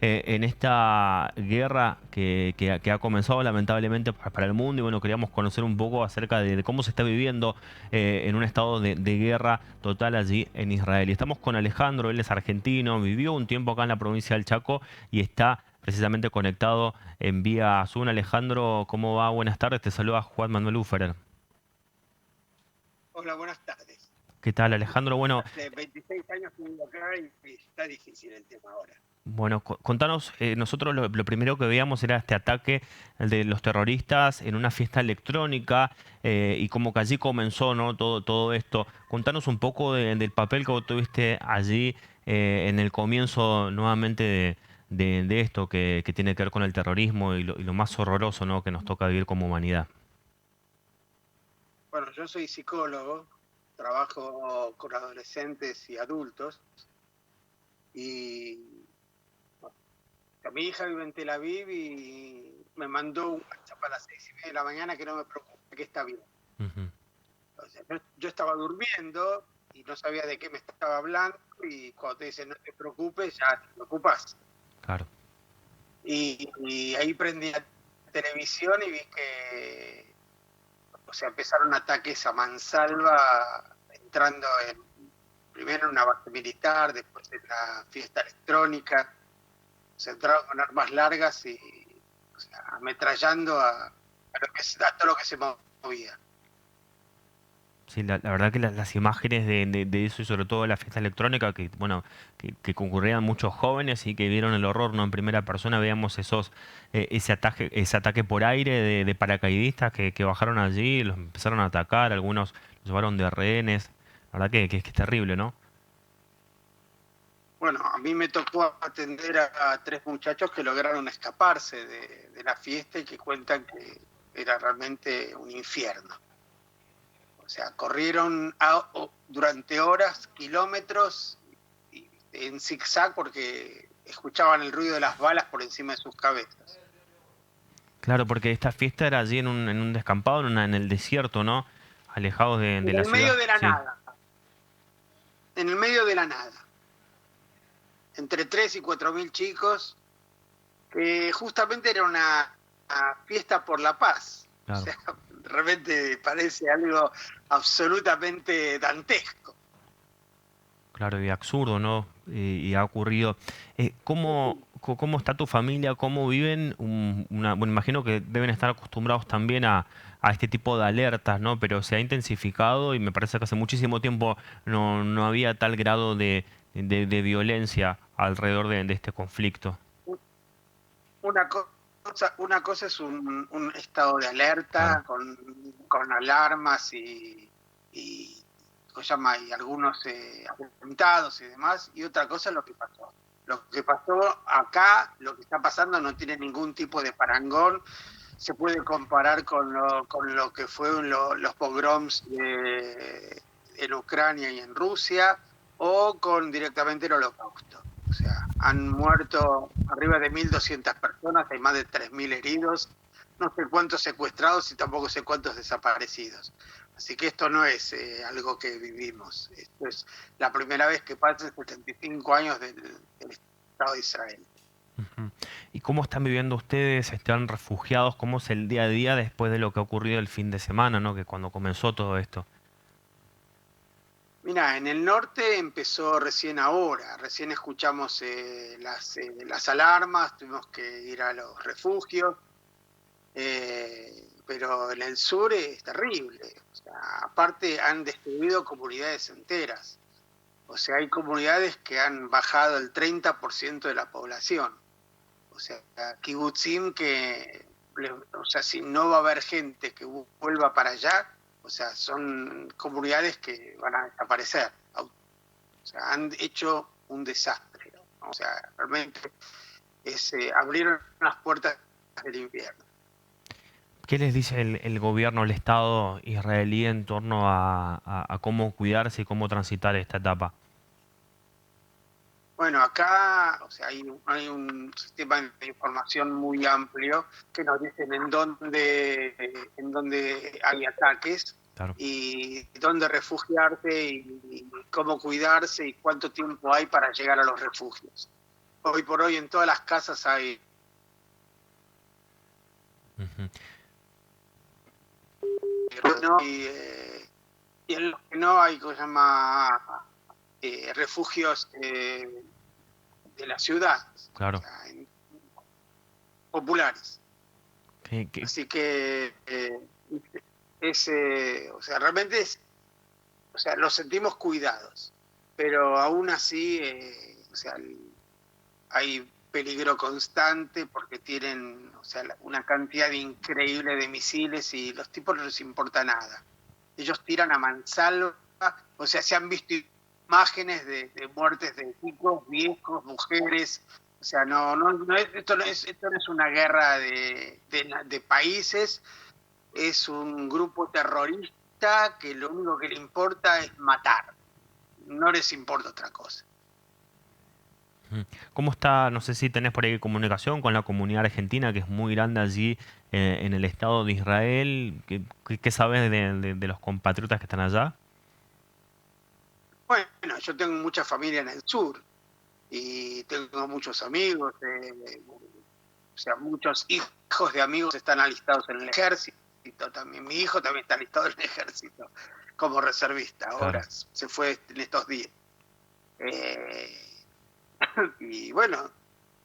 en esta guerra que ha comenzado lamentablemente para el mundo. Y bueno, queríamos conocer un poco acerca de cómo se está viviendo en un estado de guerra total allí en Israel. Y estamos con Alejandro, él es argentino, vivió un tiempo acá en la provincia del Chaco y está precisamente conectado en vía Zoom. Alejandro, ¿cómo va? Buenas tardes, te saluda Juan Manuel Uferer. Hola, buenas tardes. ¿Qué tal, Alejandro? Bueno, Hace 26 años que vivo acá y está difícil el tema ahora. Contanos, nosotros lo primero que veíamos era este ataque, el de los terroristas en una fiesta electrónica, y como que allí comenzó, ¿no? Todo esto. Contanos un poco del papel que vos tuviste allí en el comienzo nuevamente de esto que tiene que ver con el terrorismo y lo más horroroso, ¿no? Que nos toca vivir como humanidad. Bueno, yo soy psicólogo, trabajo con adolescentes y adultos y bueno, mi hija vive en Tel Aviv y me mandó un WhatsApp a las 6:30 de la mañana que no me preocupe, que está bien. Ujú. O sea, yo estaba durmiendo y no sabía de qué me estaba hablando y cuando te dicen no te preocupes, ya te preocupas. Claro. Y ahí prendí la televisión y vi que, o sea, empezaron ataques a mansalva, entrando primero en una base militar, después en la fiesta electrónica, se entraron con armas largas y, o sea, ametrallando a todo lo que se movía. Sí, la verdad que las imágenes de eso y sobre todo de la fiesta electrónica, que bueno, que concurrían muchos jóvenes y que vieron el horror, ¿no? En primera persona, veíamos ese ataque por aire de paracaidistas que bajaron allí, los empezaron a atacar, algunos los llevaron de rehenes. La verdad que es terrible, ¿no? Bueno, a mí me tocó atender a tres muchachos que lograron escaparse de la fiesta y que cuentan que era realmente un infierno. O sea, corrieron durante horas, kilómetros, en zigzag porque escuchaban el ruido de las balas por encima de sus cabezas. Claro, porque esta fiesta era allí en un descampado, en el desierto, ¿no? Alejados de En la el medio ciudad. de la Sí, nada, en el medio de la nada, entre 3 y 4 mil chicos, que justamente era una fiesta por la paz. O claro. sea, realmente parece algo absolutamente dantesco. Claro, y absurdo, ¿no? Y ha ocurrido. ¿Cómo está tu familia? ¿Cómo viven? Bueno, imagino que deben estar acostumbrados también a este tipo de alertas, ¿no? Pero se ha intensificado y me parece que hace muchísimo tiempo no había tal grado de violencia alrededor de este conflicto. Una una cosa es un estado de Claro, alerta con alarmas y, ¿cómo se llama? Y algunos atentados y demás, y otra cosa es lo que pasó. Lo que pasó acá, lo que está pasando no tiene ningún tipo de parangón, se puede comparar con lo que fueron los pogroms en Ucrania y en Rusia, o con directamente el Holocausto. O sea, han muerto arriba de 1.200 personas, hay más de 3.000 heridos, no sé cuántos secuestrados y tampoco sé cuántos desaparecidos. Así que esto no es algo que vivimos. Esto es la primera vez que pasa en 75 años del Estado de Israel. ujú. ¿Y cómo están viviendo ustedes? ¿Están refugiados? ¿Cómo es el día a día después de lo que ha ocurrido el fin de semana, ¿no? Que cuando comenzó todo esto. Mira, en el norte empezó recién ahora, recién escuchamos las alarmas, tuvimos que ir a los refugios, pero en el sur es terrible. O sea, aparte han destruido comunidades enteras. O sea, hay comunidades que han bajado el 30% de la población. O sea, kibutzim que, o sea, si no va a haber gente que vuelva para allá, o sea, son comunidades que van a desaparecer. O sea, han hecho un desastre, ¿no? O sea, realmente abrieron las puertas del infierno. ¿Qué les dice el gobierno, el Estado israelí en torno a cómo cuidarse y cómo transitar esta etapa? Bueno, acá, o sea, hay un sistema de información muy amplio que nos dicen en dónde hay ataques Claro. y dónde refugiarse y cómo cuidarse y cuánto tiempo hay para llegar a los refugios. hoy por hoy en todas las casas hay... Ujú. ¿no? Y en los que no hay, cosa llama, refugios de las ciudades, o Claro. sea, populares. Que Así que o sea, realmente o sea, los sentimos cuidados, pero aún así, o sea, hay peligro constante porque tienen, o sea, una cantidad increíble de misiles y los tipos no les importa nada. Ellos tiran a mansalva, o sea, se han visto imágenes de muertes de chicos, viejos, mujeres. O sea, esto no es una guerra de países, es un grupo terrorista que lo único que le importa es matar, no les importa otra cosa. ¿Cómo está? No sé si tenés por ahí comunicación con la comunidad argentina, que es muy grande allí en el Estado de Israel. ¿Qué sabes de los compatriotas que están allá? Bueno, yo tengo mucha familia en el sur y tengo muchos amigos, o sea, muchos hijos de amigos están alistados en el ejército también. Mi hijo también está alistado en el ejército como reservista, ahora Claro. se fue en estos días. Y bueno,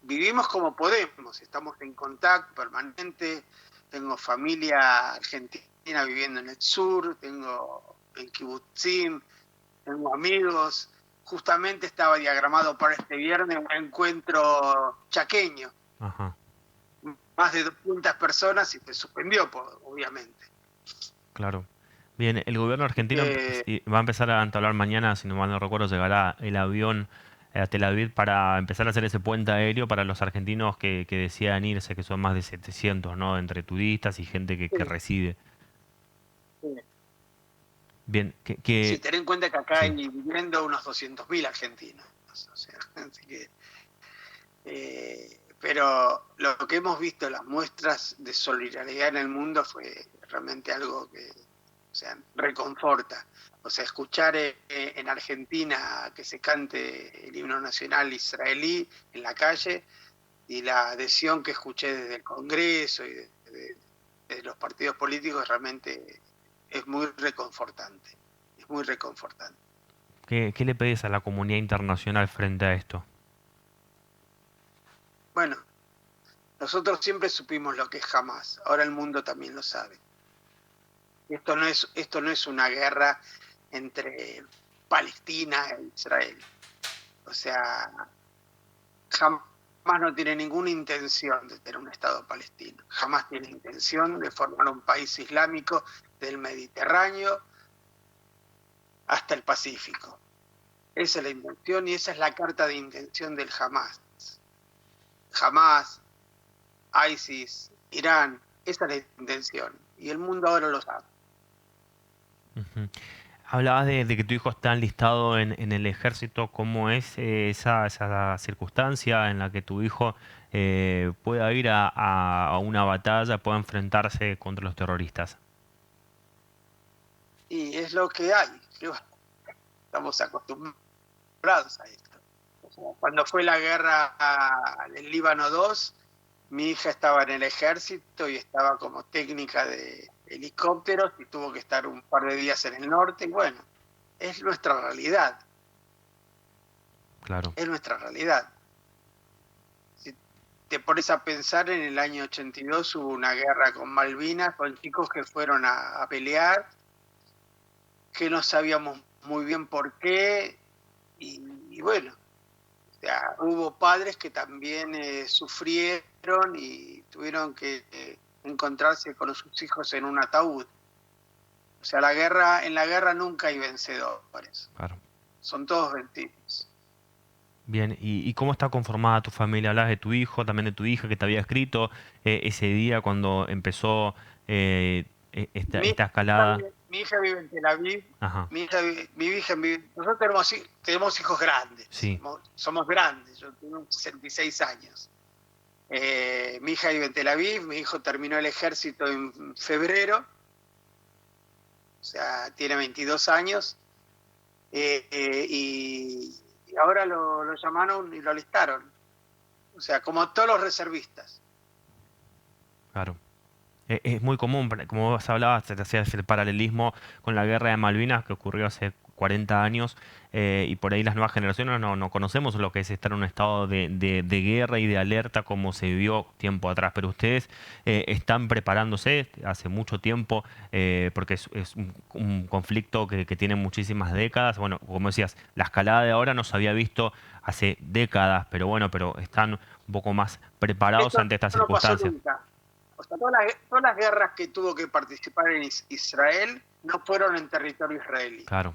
vivimos como podemos, estamos en contacto permanente, tengo familia argentina viviendo en el sur, tengo en Kibutzim, tengo amigos, justamente estaba diagramado para este viernes un encuentro chaqueño, Ajá. más de 200 personas y se suspendió, obviamente. Claro. Bien, el gobierno argentino Eh, sí, va a empezar a entablar mañana, si no mal no recuerdo, llegará el avión a Tel Aviv para empezar a hacer ese puente aéreo para los argentinos que desean irse, que son más de 700, ¿no? Entre turistas y gente que sí, reside. sí. Bien, Sí, ten en cuenta que acá sí. hay viviendo unos 200.000 argentinos, o sea, así que pero lo que hemos visto, las muestras de solidaridad en el mundo, fue realmente algo que, o sea, reconforta. O sea, escuchar en Argentina que se cante el himno nacional israelí en la calle y la adhesión que escuché desde el Congreso y de los partidos políticos realmente es muy reconfortante. Es muy reconfortante. ¿Qué le pedís a la comunidad internacional frente a esto? Bueno, nosotros siempre supimos lo que es Hamás, ahora el mundo también lo sabe. Esto no es una guerra entre Palestina e Israel. O sea, jamás no tiene ninguna intención de tener un Estado palestino. Jamás tiene intención de formar un país islámico del Mediterráneo hasta el Pacífico. Esa es la intención y esa es la carta de intención del Hamás. Hamás, ISIS, Irán, esa es la intención. Y el mundo ahora lo sabe. Ujú. Hablabas de que tu hijo está enlistado en el ejército. ¿Cómo es esa circunstancia en la que tu hijo pueda ir a una batalla, pueda enfrentarse contra los terroristas? Y es lo que hay. Estamos acostumbrados a esto. Cuando fue la guerra del Líbano 2, mi hija estaba en el ejército y estaba como técnica de helicópteros y tuvo que estar un par de días en el norte. Y bueno, es nuestra realidad, Claro. es nuestra realidad. Si te pones a pensar, en el año 82 hubo una guerra con Malvinas, con chicos que fueron a pelear, que no sabíamos muy bien por qué, y bueno, o sea, hubo padres que también sufrieron y tuvieron que encontrarse con sus hijos en un ataúd. O sea, en la guerra nunca hay vencedores, Claro. son todos vencidos. Bien, ¿y cómo está conformada tu familia? Hablas de tu hijo, también de tu hija que te había escrito ese día cuando empezó Mi, esta escalada. mi hija vive en Tel Aviv, Ajá, nosotros tenemos hijos grandes, sí. somos grandes, yo tengo 66 años. Mi hija vive en Tel Aviv, mi hijo terminó el ejército en febrero, o sea, tiene 22 años, y ahora lo llamaron y lo alistaron. O sea, como todos los reservistas. Claro. Es muy común, como vos hablabas, te hacías el paralelismo con la guerra de Malvinas que ocurrió hace 40 años, y por ahí las nuevas generaciones no conocemos lo que es estar en un estado de guerra y de alerta como se vivió tiempo atrás. Pero ustedes están preparándose hace mucho tiempo, porque es un conflicto que tiene muchísimas décadas. Bueno, como decías, la escalada de ahora no se había visto hace décadas, pero bueno, pero están un poco más preparados Esto ante estas no pasó circunstancias. nunca. O sea, todas las guerras que tuvo que participar en Israel no fueron en territorio israelí. Claro,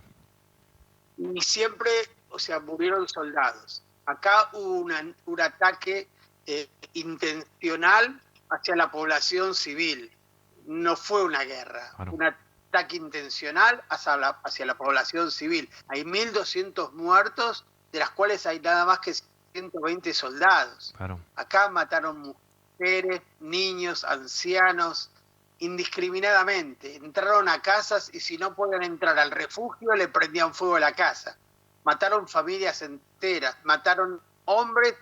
Y siempre, o sea, murieron soldados. Acá hubo un ataque intencional hacia la población civil. No fue una guerra, claro, un ataque intencional hacia la población civil. Hay 1.200 muertos, de las cuales hay nada más que 120 soldados. claro. Acá mataron mujeres, niños, ancianos, indiscriminadamente. Entraron a casas y si no podían entrar al refugio le prendían fuego a la casa. Mataron familias enteras, mataron hombres,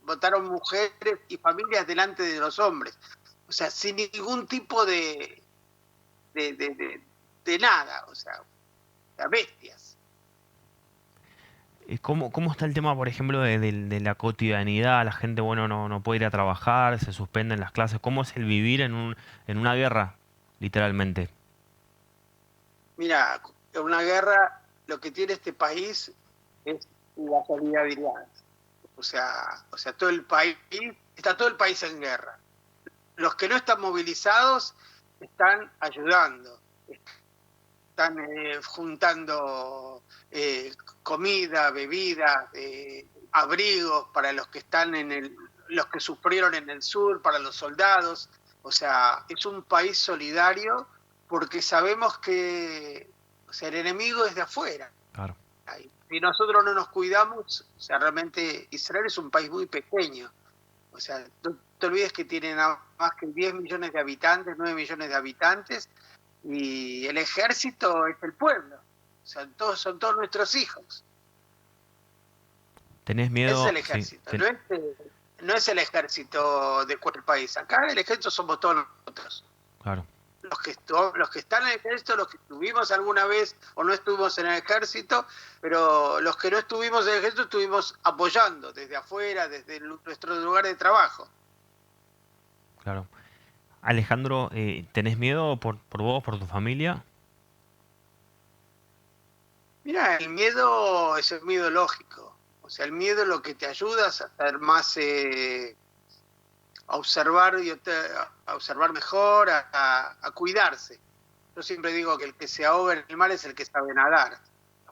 mataron mujeres y familias delante de los hombres. O sea, sin ningún tipo de nada, o sea, bestias. ¿Cómo está el tema, por ejemplo, de la cotidianidad? La gente, bueno, no puede ir a trabajar, se suspenden las clases. ¿Cómo es el vivir en una guerra, literalmente? Mira, en una guerra lo que tiene este país es la solidaridad. O sea, todo el país, está todo el país en guerra. Los que no están movilizados están ayudando, están juntando comida, bebida, abrigos para los que están los que sufrieron en el sur, para los soldados. O sea, es un país solidario porque sabemos que, o sea, el enemigo es de afuera. Claro, Si nosotros no nos cuidamos, o sea, realmente Israel es un país muy pequeño. O sea, no te olvides que tiene nada más que 10 millones de habitantes, 9 millones de habitantes, y el ejército es el pueblo. O sea, son todos nuestros hijos. ¿tenés Ese es miedo? el Sí, ejército. No es el ejército de cualquier país. Acá el ejército somos todos nosotros. claro. Los que están en el ejército, los que estuvimos alguna vez o no estuvimos en el ejército, pero los que no estuvimos en el ejército estuvimos apoyando desde afuera, desde nuestro lugar de trabajo. Claro. Alejandro, ¿tenés miedo por vos, por tu familia? Mira, el miedo es el miedo lógico. O sea, el miedo es lo que te ayuda a ser más, a observar, a observar mejor, a cuidarse. Yo siempre digo que el que se ahoga en el mar es el que sabe nadar,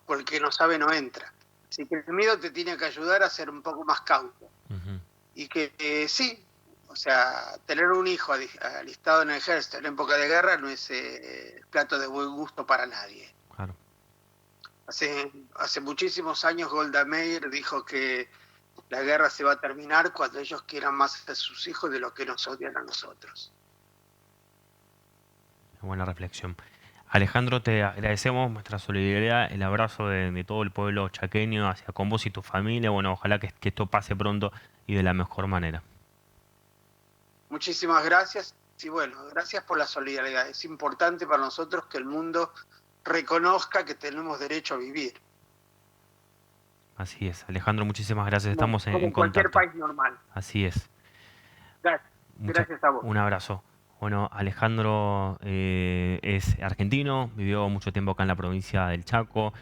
porque el que no sabe no entra. Así que el miedo te tiene que ayudar a ser un poco más cauto. Ujú, Y que sí, o sea, tener un hijo alistado en el ejército en época de guerra no es plato de buen gusto para nadie. claro. Hace muchísimos años Golda Meir dijo que la guerra se va a terminar cuando ellos quieran más a sus hijos de lo que nos odian a nosotros. Buena reflexión. Alejandro, te agradecemos nuestra solidaridad, el abrazo de todo el pueblo chaqueño hacia con vos y tu familia. Bueno, ojalá que esto pase pronto y de la mejor manera. Muchísimas gracias y bueno, gracias por la solidaridad. Es importante para nosotros que el mundo reconozca que tenemos derecho a vivir. Así es. Alejandro, muchísimas gracias. Como, Estamos como en en cualquier contacto. país normal. Así es. Gracias, gracias a vos. Un abrazo. Bueno, Alejandro es argentino, vivió mucho tiempo acá en la provincia del Chaco.